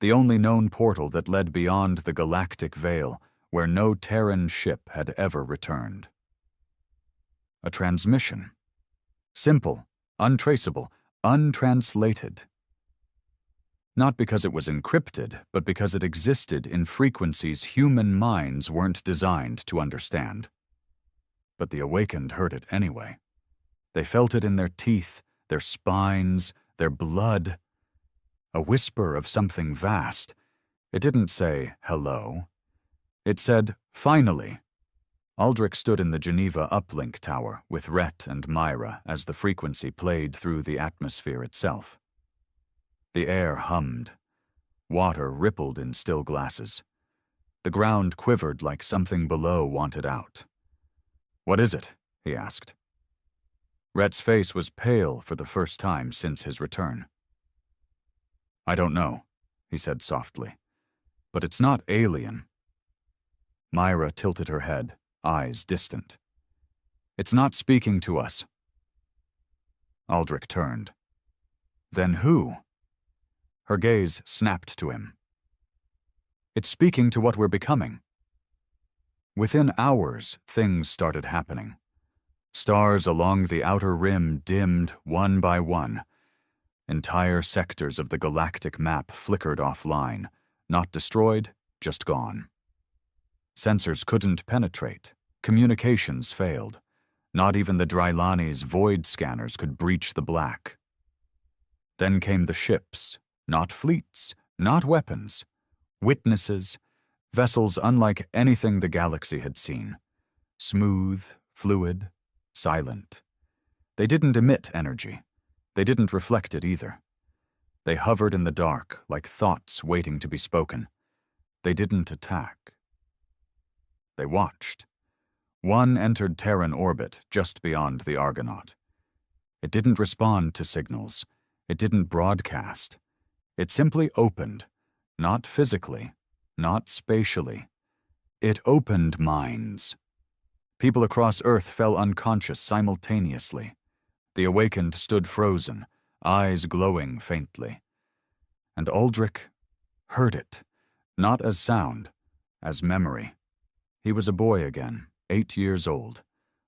the only known portal that led beyond the galactic veil, where no Terran ship had ever returned. A transmission. Simple, untraceable, untranslated. Not because it was encrypted, but because it existed in frequencies human minds weren't designed to understand. But the awakened heard it anyway. They felt it in their teeth, their spines, their blood. A whisper of something vast. It didn't say, hello. It said, finally. Aldrich stood in the Geneva uplink tower with Rhett and Myra as the frequency played through the atmosphere itself. The air hummed. Water rippled in still glasses. The ground quivered like something below wanted out. "What is it?" he asked. Rhett's face was pale for the first time since his return. "I don't know," he said softly. "But it's not alien." Myra tilted her head, eyes distant. "It's not speaking to us." Aldrich turned. "Then who?" Her gaze snapped to him. "It's speaking to what we're becoming." Within hours, things started happening. Stars along the outer rim dimmed one by one. Entire sectors of the galactic map flickered offline, not destroyed, just gone. Sensors couldn't penetrate. Communications failed. Not even the Drylani's void scanners could breach the black. Then came the ships, not fleets, not weapons. Witnesses, vessels unlike anything the galaxy had seen. Smooth, fluid, silent. They didn't emit energy. They didn't reflect it either. They hovered in the dark like thoughts waiting to be spoken. They didn't attack. They watched. One entered Terran orbit just beyond the Argonaut. It didn't respond to signals. It didn't broadcast. It simply opened, not physically, not spatially. It opened minds. People across Earth fell unconscious simultaneously. The awakened stood frozen, eyes glowing faintly. And Aldrich heard it, not as sound, as memory. He was a boy again, 8 years old,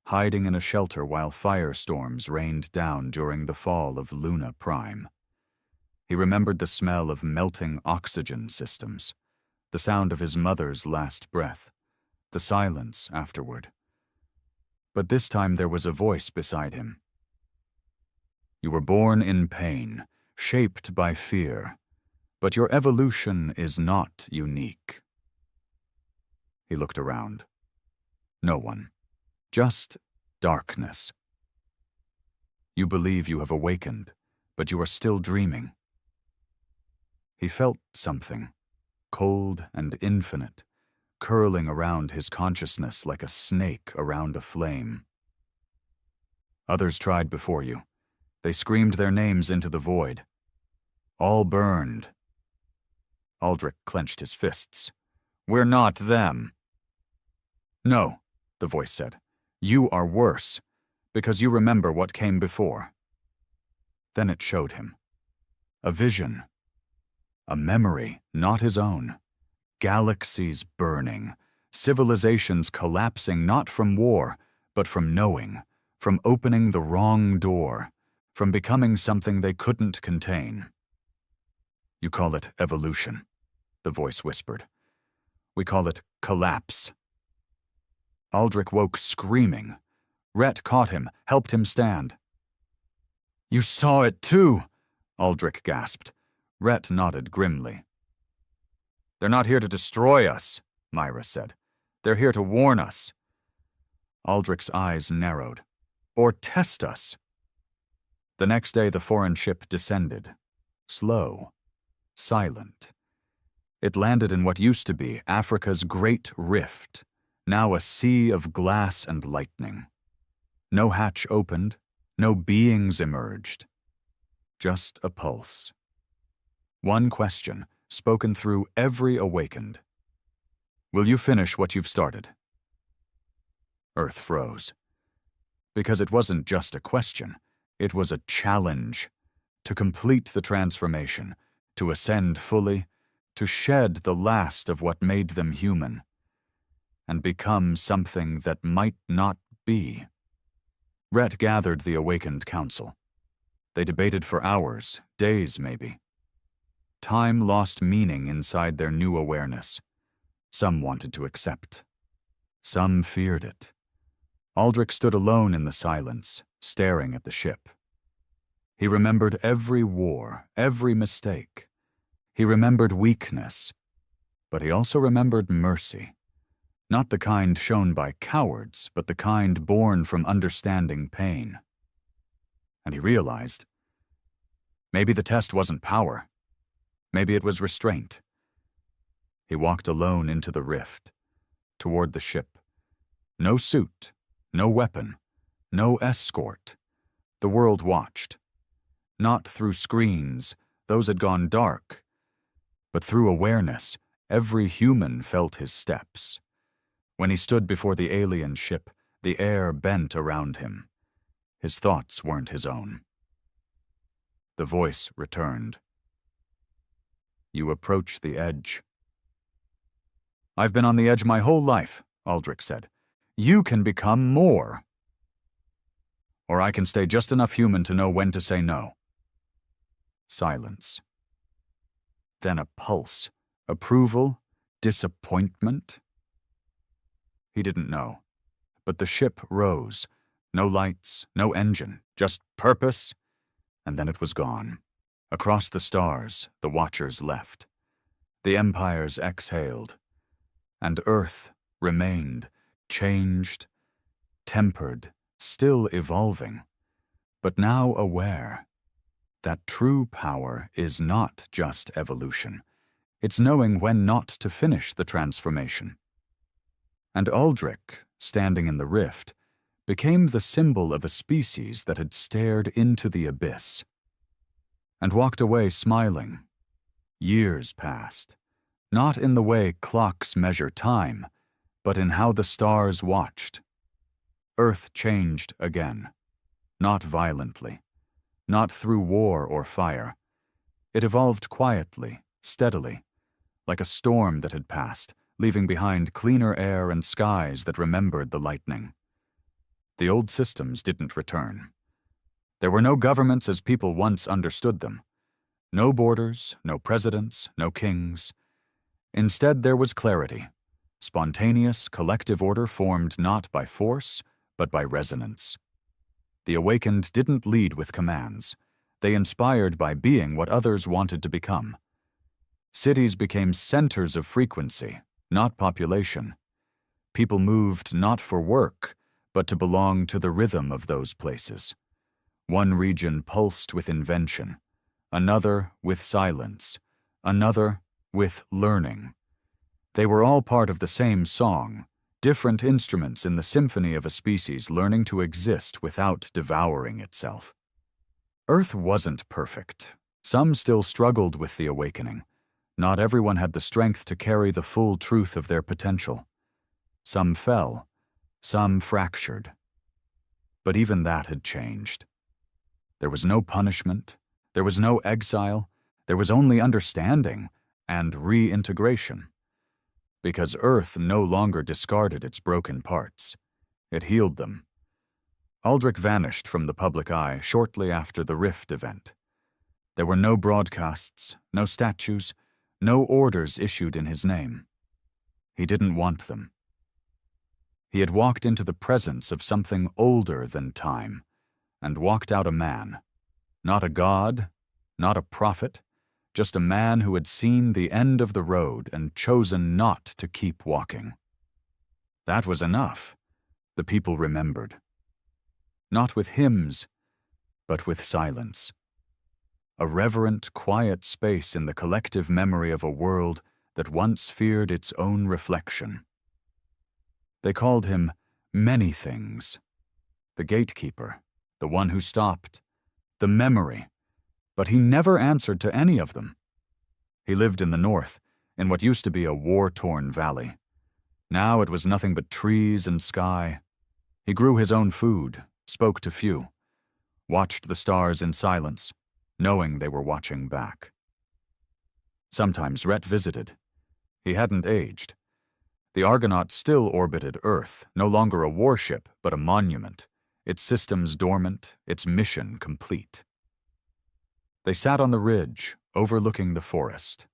hiding in a shelter while firestorms rained down during the fall of Luna Prime. He remembered the smell of melting oxygen systems, the sound of his mother's last breath, the silence afterward. But this time there was a voice beside him. You were born in pain, shaped by fear, but your evolution is not unique. He looked around. No one. Just darkness. You believe you have awakened, but you are still dreaming. He felt something, cold and infinite, curling around his consciousness like a snake around a flame. Others tried before you. They screamed their names into the void. All burned. Aldrich clenched his fists. We're not them. No, the voice said. You are worse, because you remember what came before. Then it showed him. A vision. A memory, not his own. Galaxies burning. Civilizations collapsing not from war, but from knowing, from opening the wrong door, from becoming something they couldn't contain. You call it evolution, the voice whispered. We call it collapse. Aldrich woke screaming. Rhett caught him, helped him stand. You saw it too, Aldrich gasped. Rhett nodded grimly. They're not here to destroy us, Myra said. They're here to warn us. Aldrich's eyes narrowed. Or test us. The next day the foreign ship descended. Slow. Silent. It landed in what used to be Africa's Great Rift, now a sea of glass and lightning. No hatch opened, no beings emerged. Just a pulse. One question, spoken through every awakened. Will you finish what you've started? Earth froze. Because it wasn't just a question, it was a challenge. To complete the transformation, to ascend fully, to shed the last of what made them human, and become something that might not be. Rhett gathered the awakened council. They debated for hours, days maybe. Time lost meaning inside their new awareness. Some wanted to accept. Some feared it. Aldrich stood alone in the silence, staring at the ship. He remembered every war, every mistake. He remembered weakness, but he also remembered mercy. Not the kind shown by cowards, but the kind born from understanding pain. And he realized, maybe the test wasn't power. Maybe it was restraint. He walked alone into the rift, toward the ship. No suit, no weapon, no escort. The world watched. Not through screens, those had gone dark, but through awareness, every human felt his steps. When he stood before the alien ship, the air bent around him. His thoughts weren't his own. The voice returned. You approach the edge. I've been on the edge my whole life, Aldrich said. You can become more. Or I can stay just enough human to know when to say no. Silence. Then a pulse. Approval? Disappointment? He didn't know. But the ship rose. No lights, no engine, just purpose, and then it was gone. Across the stars, the watchers left. The empires exhaled. And Earth remained, changed, tempered, still evolving, but now aware that true power is not just evolution. It's knowing when not to finish the transformation. And Aldrich, standing in the rift, became the symbol of a species that had stared into the abyss and walked away smiling, Years passed, not in the way clocks measure time, but in how the stars watched. Earth changed again, not violently, not through war or fire. It evolved quietly, steadily, like a storm that had passed, leaving behind cleaner air and skies that remembered the lightning. The old systems didn't return. There were no governments as people once understood them. No borders, no presidents, no kings. Instead, there was clarity. Spontaneous, collective order formed not by force, but by resonance. The awakened didn't lead with commands. They inspired by being what others wanted to become. Cities became centers of frequency, not population. People moved not for work, but to belong to the rhythm of those places. One region pulsed with invention, another with silence, another with learning. They were all part of the same song, different instruments in the symphony of a species learning to exist without devouring itself. Earth wasn't perfect. Some still struggled with the awakening. Not everyone had the strength to carry the full truth of their potential. Some fell, some fractured. But even that had changed. There was no punishment, there was no exile, there was only understanding and reintegration. Because Earth no longer discarded its broken parts. It healed them. Aldrich vanished from the public eye shortly after the Rift event. There were no broadcasts, no statues, no orders issued in his name. He didn't want them. He had walked into the presence of something older than time, and walked out a man. Not a god, not a prophet, just a man who had seen the end of the road and chosen not to keep walking. That was enough, the people remembered. Not with hymns, but with silence. A reverent, quiet space in the collective memory of a world that once feared its own reflection. They called him many things. The gatekeeper, the one who stopped, the memory, but he never answered to any of them. He lived in the north, in what used to be a war-torn valley. Now it was nothing but trees and sky. He grew his own food, spoke to few, watched the stars in silence, knowing they were watching back. Sometimes Rhett visited. He hadn't aged. The Argonaut still orbited Earth, no longer a warship, but a monument, its systems dormant, its mission complete. They sat on the ridge, overlooking the forest.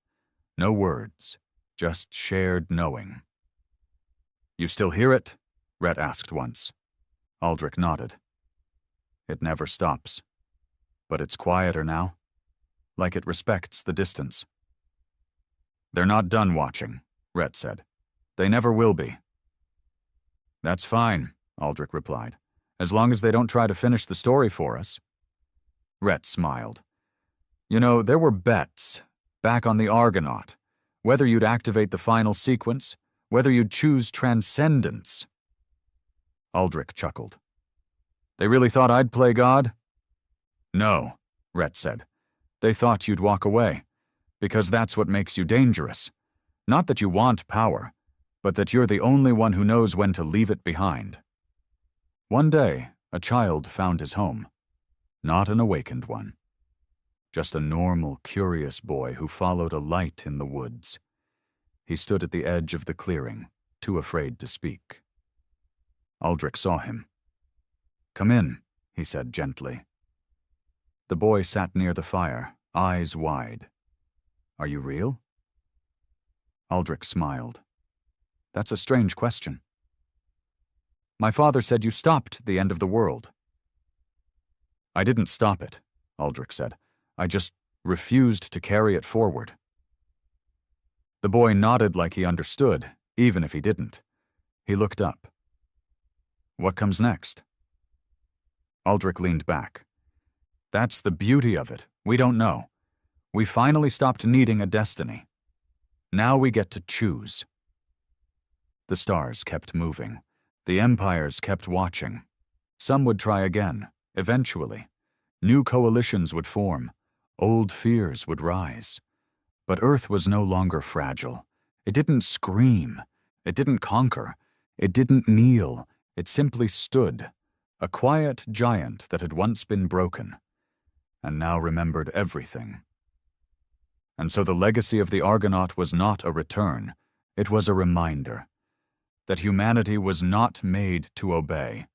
No words, just shared knowing. "You still hear it?" Rhett asked once. Aldrich nodded. "It never stops. But it's quieter now, like it respects the distance." "They're not done watching," Rhett said. "They never will be." "That's fine," Aldrich replied, "as long as they don't try to finish the story for us." Rhett smiled. "You know, there were bets, back on the Argonaut, whether you'd activate the final sequence, whether you'd choose transcendence." Aldrich chuckled. "They really thought I'd play God?" "No," Rhett said. "They thought you'd walk away, because that's what makes you dangerous. Not that you want power, but that you're the only one who knows when to leave it behind." One day, a child found his home. Not an awakened one. Just a normal, curious boy who followed a light in the woods. He stood at the edge of the clearing, too afraid to speak. Aldrich saw him. "Come in," he said gently. The boy sat near the fire, eyes wide. "Are you real?" Aldrich smiled. "That's a strange question." "My father said you stopped the end of the world." "I didn't stop it," Aldrich said. "I just refused to carry it forward." The boy nodded like he understood, even if he didn't. He looked up. "What comes next?" Aldrich leaned back. "That's the beauty of it. We don't know. We finally stopped needing a destiny. Now we get to choose." The stars kept moving. The empires kept watching. Some would try again, eventually. New coalitions would form. Old fears would rise. But Earth was no longer fragile. It didn't scream. It didn't conquer. It didn't kneel. It simply stood, a quiet giant that had once been broken, and now remembered everything. And so the legacy of the Argonaut was not a return. It was a reminder that humanity was not made to obey,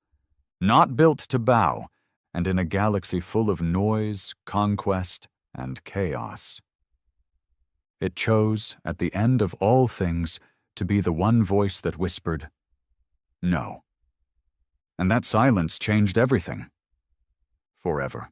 not built to bow, and in a galaxy full of noise, conquest, and chaos. It chose, at the end of all things, to be the one voice that whispered, "No." And that silence changed everything. Forever.